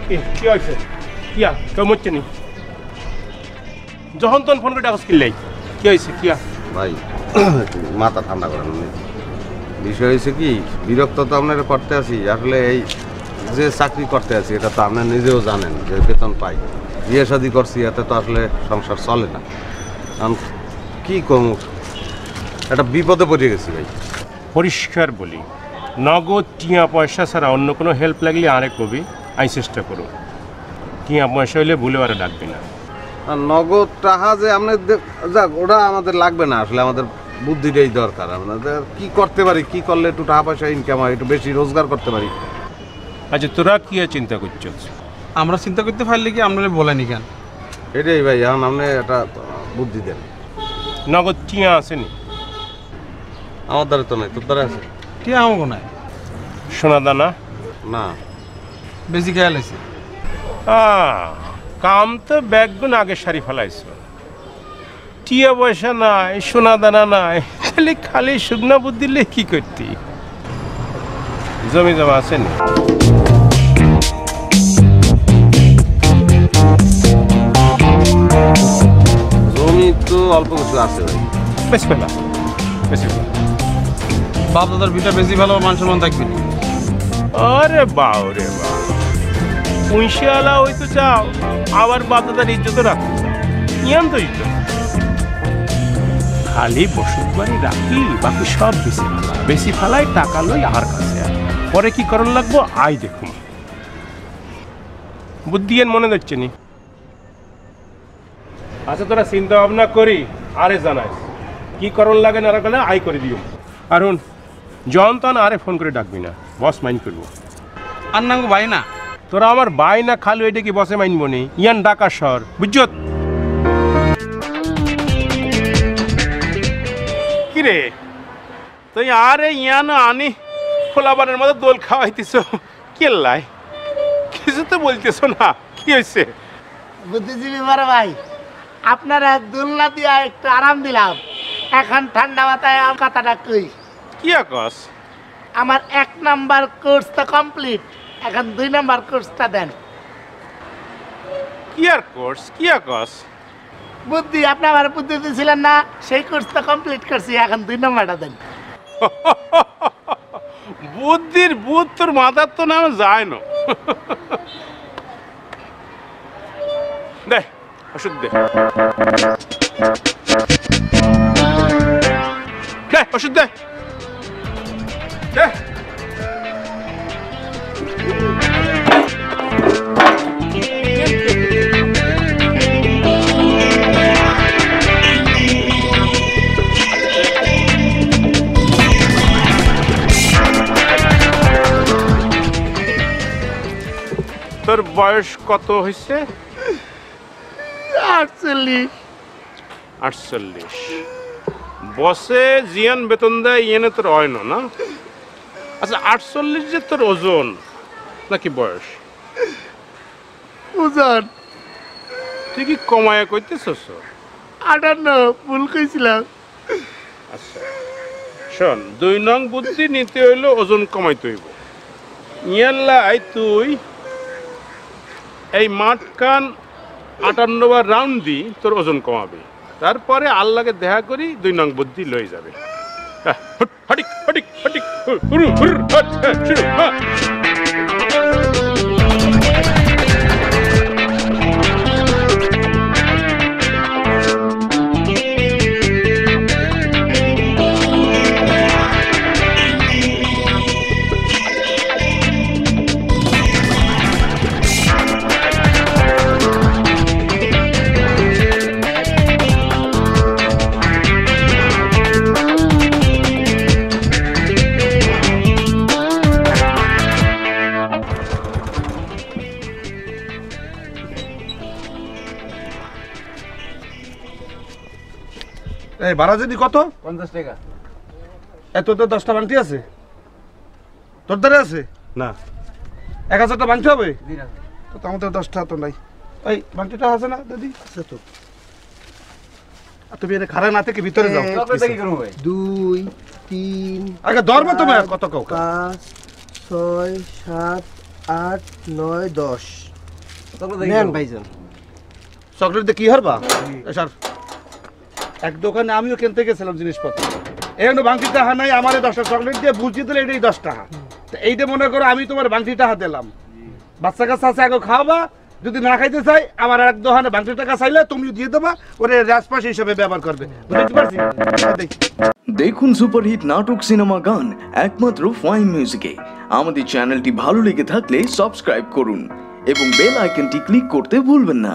কি হয়েছে কিয়া কেউ মরছে নি যখন তখন ফোন করে ডাকস কিনলেই কি হয়েছে কিয়া ভাই মাথা ঠান্ডা করেন বিষয় হয়েছে কি বিরক্ত তো আপনারা করতে আছি আসলে এই যে চাকরি করতে আছি এটা তো আপনার নিজেও জানেন যে বেতন পাই বিয়ে শাদি করছি এতে তো আসলে সংসার চলে না কারণ কী কম একটা বিপদে পড়ে গেছি ভাই পরিষ্কার বলি নগদ টিয়া পয়সা ছাড়া অন্য কোনো হেল্প লাগলে আরেক কবি আমি চেষ্টা করো টিয়া পয়সা হইলে ভুলে আর ডাকবি না আর নগদ টাকা যে আপনার যাক ওটা আমাদের লাগবে না আসলে আমাদের বুদ্ধিটাই দরকার আমাদের কী করতে পারি কী করলে একটু টাকা পয়সা ইনকাম হয় একটু বেশি রোজগার করতে পারি আচ্ছা তোরা কি চিন্তা করছিস আমরা চিন্তা করতে পারলে কি আপনারা বলেনি কেন এটাই ভাই এখন আপনি একটা বুদ্ধি দেন নগদ টিয়া আসেনি আমার দ্বারা তো নাই তোর দ্বারা আছে কি আমাকে নাই সোনা দানা না বেশি খেয়াল আছে কাম তো ব্যাগগুন আগে সারি ফেলাইছ টিয়া পয়সা নাই সোনা দানা নাই খালি খালি শুকনা বুদ্ধি দিলে কি করতি জমি জমা আসেনি জমি তো অল্প কিছু আছে ভাই বেশি ফেলা বেশি ফেলা বাপ দাদার ভিটা বেশি ভালো মান সম্মান থাকবে আরে বাউ রে বা পুঁইশালা ওই তো চাও আবার বাদাদার ইজ্জত রাখতে চাও ইয়ান তো ইজ্জত খালি বসত বাড়ি রাখি বাকি সব বেশি ফেলাই টাকা লই আর কাছে পরে কি করণ লাগবো আই দেখুন বুদ্ধি এর মনে যাচ্ছে নি আচ্ছা তোরা চিন্তা ভাবনা করি আরে জানাই কি করণ লাগে না গেলে আই করে দিও কারণ জন তন আরে ফোন করে ডাকবি না বস মাইন্ড করবো আর নাঙ্গ ভাই না তোরা আমার বাই না খালু এটা কি বসে মাইনব নি ইয়ান ডাকা শহর বুঝছত কিরে তুই আরে ইয়ান আনি খোলাবারের মতো দোল খাওয়াইতিস কেল্লাই কিছু তো বলতেছ না কি হয়েছে বুদ্ধিজীবী বড় ভাই আপনারা দোলনা দিয়া একটু আরাম দিলাম এখন ঠান্ডা মাথায় কথাটা কই কি আকাশ আমার 1 নাম্বার কোর্স তো কমপ্লিট এখন 2 নাম্বার কোর্সটা দেন কি আর কোর্স কি আকাশ বুদ্ধি আপনি আমার বুদ্ধি দিয়েছিলেন না সেই কোর্স তো কমপ্লিট করছি এখন 2 নাম্বারটা দেন বুদ্ধির বুধ তোর মাথার তো নাম যায় না দে ওষুধ দে দে ওষুধ দে দে তোর বয়স কত হয়েছে 48 বসে জিয়ান বেতন দেয় ইয়েনে তোর হয় না আচ্ছা 48 যে তোর ওজন নাকি বয়স ওজন তুই কি কমায়া কইতেছস 58 ভুল কইছিলাম আচ্ছা শোন 2 নং বুদ্ধি নিতে হইলো ওজন কমাইতে হইব ইয়াল্লাই তুই এই মাঠ কান 58 বার রাউন্ড দি তোর ওজন কমাবে তারপরে আল্লাহকে দেখা করি 2 নং বুদ্ধি লয়ে যাবে হটিক হটিক হটিক হুরু হুর হট শুরু এই ভাড়া যদি কত 50 টাকা এত তো 10টা বান্টি আছে তোর দ্বারা আছে না 1000টা বান্টি হবে দিন তো আমাদের 10টা তো নাই এই বান্টিটা আছে না দাদি আছে তো তুমি এনে খাড়া না থেকে ভিতরে যাও কত টাকা করব ভাই 2 3 আগে ধরবে তুমি কত কাউ 5 6 7 8 9 10 নেন ভাইজান। চকলেট দিয়ে কি হারবা স্যার এক দোকানে আমিও কিনতে গেছিলাম জিনিসপত্র এখানে বাংতি টাকা নাই আমার 10টা চকলেট দিয়ে বুঝিয়ে দিলে এটাই 10 টাকা তো এইটা মনে করো আমি তোমার বাংতি টাকা দিলাম বাচ্চা কাছে আছে আগে খাওয়াবা যদি না খাইতে চাই আমার এক দোকানে বাংতি টাকা চাইলে তুমি দিয়ে দেবা ওরে রাজপাশ হিসেবে ব্যবহার করবে বুঝতে পারছি দেখুন সুপারহিট নাটক সিনেমা গান একমাত্র ফাইন মিউজিকে। আমাদের চ্যানেলটি ভালো লেগে থাকলে সাবস্ক্রাইব করুন এবং বেল আইকনটি ক্লিক করতে ভুলবেন না।